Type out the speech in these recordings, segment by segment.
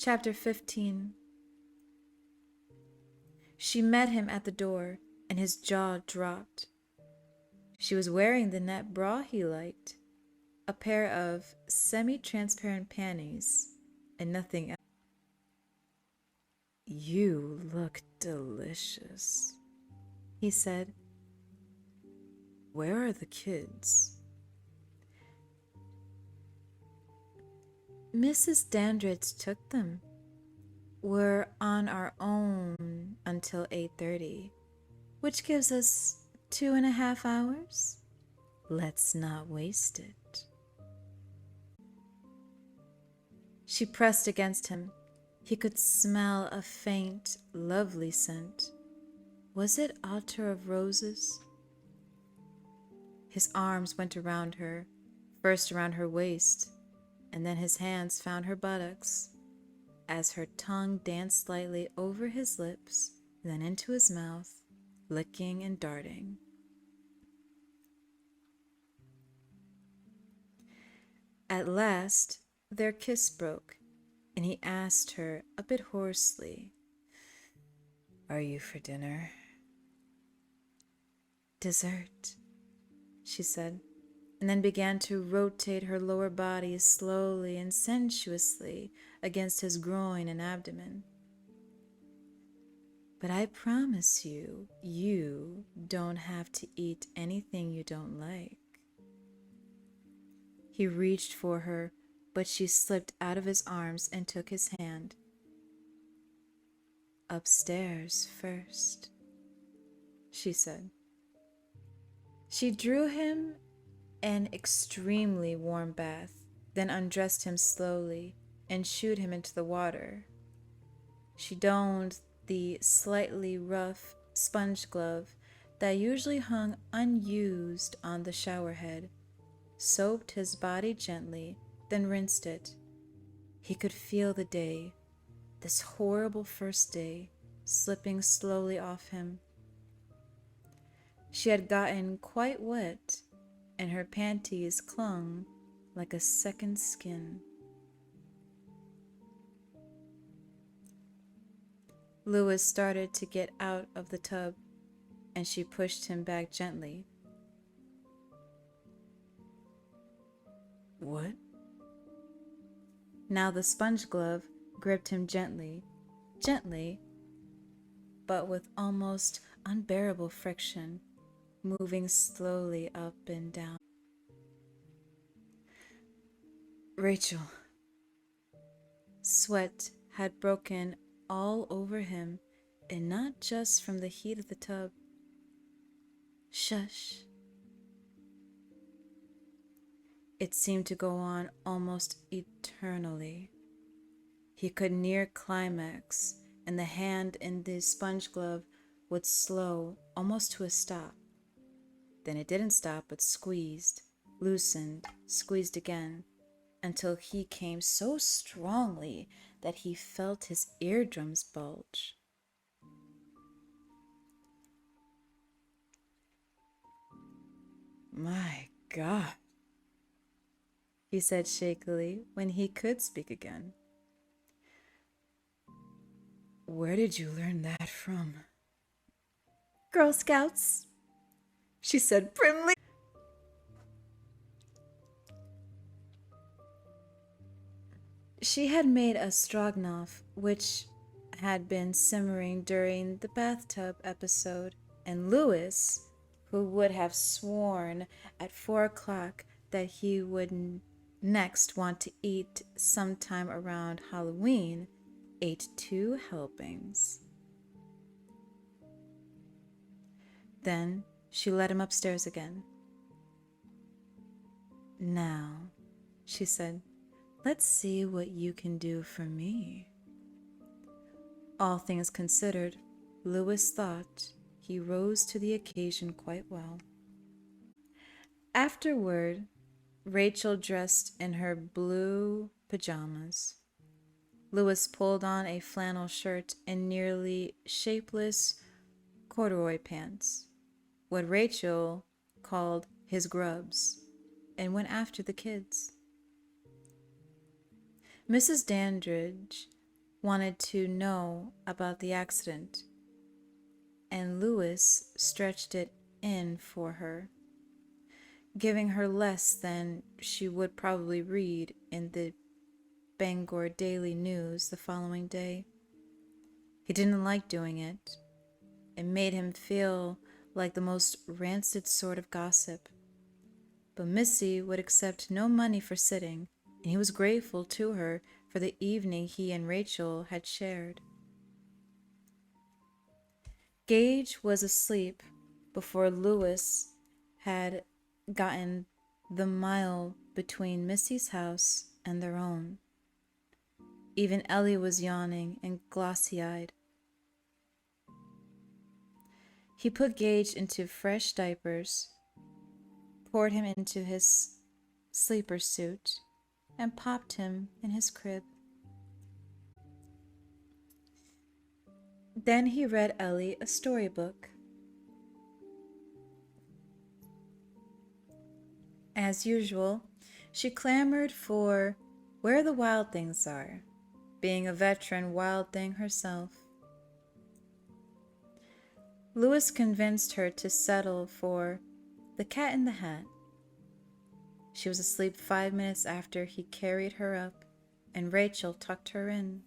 Chapter 15. She met him at the door, and his jaw dropped. She was wearing the net bra he liked, a pair of semi-transparent panties, and nothing else. "You look delicious," he said. "Where are the kids?" "Mrs. Dandridge took them. We're on our own until 8:30, which gives us 2.5 hours. Let's not waste it." She pressed against him. He could smell a faint, lovely scent. Was it attar of roses? His arms went around her, first around her waist, and then his hands found her buttocks, as her tongue danced lightly over his lips, then into his mouth, licking and darting. At last, their kiss broke, and he asked her a bit hoarsely, "Are you for dinner?" "Dessert," she said, and then began to rotate her lower body slowly and sensuously against his groin and abdomen. "But I promise you, you don't have to eat anything you don't like." He reached for her, but she slipped out of his arms and took his hand. "Upstairs first," she said. She drew him an extremely warm bath, then undressed him slowly and shooed him into the water. She donned the slightly rough sponge glove that usually hung unused on the shower head, soaped his body gently, then rinsed it. He could feel the day, this horrible first day, slipping slowly off him. She had gotten quite wet, and her panties clung like a second skin. Louis started to get out of the tub, and she pushed him back gently. "What?" Now the sponge glove gripped him gently, but with almost unbearable friction, moving slowly up and down. "Rachel." Sweat had broken all over him, and not just from the heat of the tub. "Shush." It seemed to go on almost eternally. He could near climax, and the hand in the sponge glove would slow almost to a stop. Then it didn't stop, but squeezed, loosened, squeezed again, until he came so strongly that he felt his eardrums bulge. "My God," he said shakily when he could speak again. "Where did you learn that from?" "Girl Scouts," she said primly. She had made a stroganoff, which had been simmering during the bathtub episode, and Louis, who would have sworn at 4 o'clock that he would next want to eat sometime around Halloween, ate 2 helpings. Then she led him upstairs again. "Now," she said, "let's see what you can do for me." All things considered, Louis thought he rose to the occasion quite well. Afterward, Rachel dressed in her blue pajamas. Louis pulled on a flannel shirt and nearly shapeless corduroy pants, what Rachel called his grubs, and went after the kids. Mrs. Dandridge wanted to know about the accident, and Louis stretched it in for her, giving her less than she would probably read in the Bangor Daily News the following day. He didn't like doing it. It made him feel like the most rancid sort of gossip. But Missy would accept no money for sitting, and he was grateful to her for the evening he and Rachel had shared. Gage was asleep before Louis had gotten the mile between Missy's house and their own. Even Ellie was yawning and glossy-eyed. He put Gage into fresh diapers, poured him into his sleeper suit, and popped him in his crib. Then he read Ellie a storybook. As usual, she clamored for Where the Wild Things Are, being a veteran wild thing herself. Louis convinced her to settle for The Cat in the Hat. She was asleep 5 minutes after he carried her up, and Rachel tucked her in.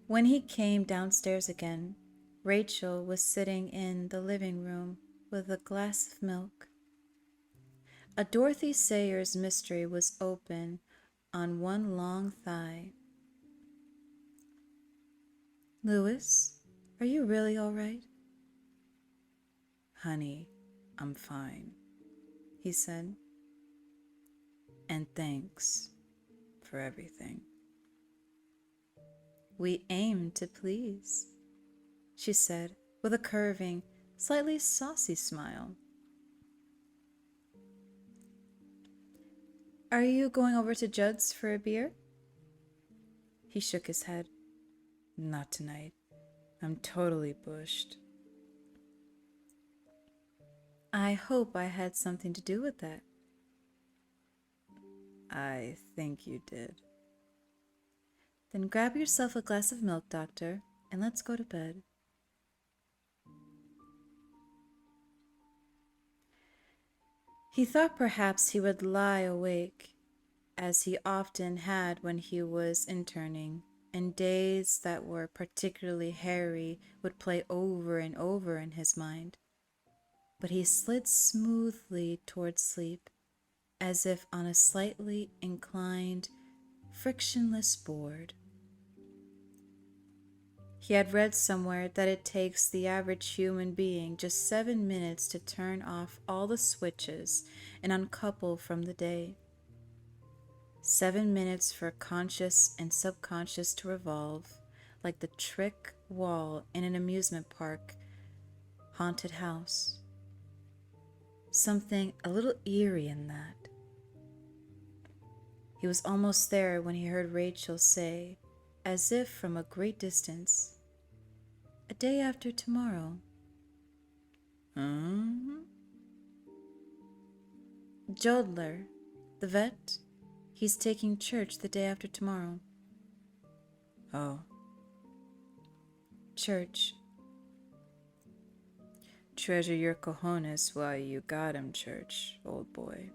When he came downstairs again, Rachel was sitting in the living room with a glass of milk. A Dorothy Sayers mystery was open on one long thigh. Louis, are you really all right? Honey, I'm fine, he said. And thanks for everything. We aim to please, she said with a curving, slightly saucy smile. Are you going over to Judd's for a beer? He shook his head. Not tonight. I'm totally bushed. I hope I had something to do with that. I think you did. Then grab yourself a glass of milk, Doctor, and let's go to bed. He thought perhaps he would lie awake, as he often had when he was interning, and days that were particularly hairy would play over and over in his mind. But he slid smoothly towards sleep, as if on a slightly inclined, frictionless board. He had read somewhere that it takes the average human being just 7 minutes to turn off all the switches and uncouple from the day. 7 minutes for conscious and subconscious to revolve, like the trick wall in an amusement park haunted house. Something a little eerie in that. He was almost there when he heard Rachel say, as if from a great distance, "A day after tomorrow." 𝘕𝘓𝘓, the vet, he's taking church the day after tomorrow. Oh. Church. Treasure your cojones while you got 'em, church, old boy.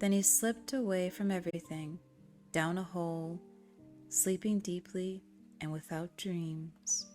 Then he slipped away from everything, down a hole, sleeping deeply and without dreams.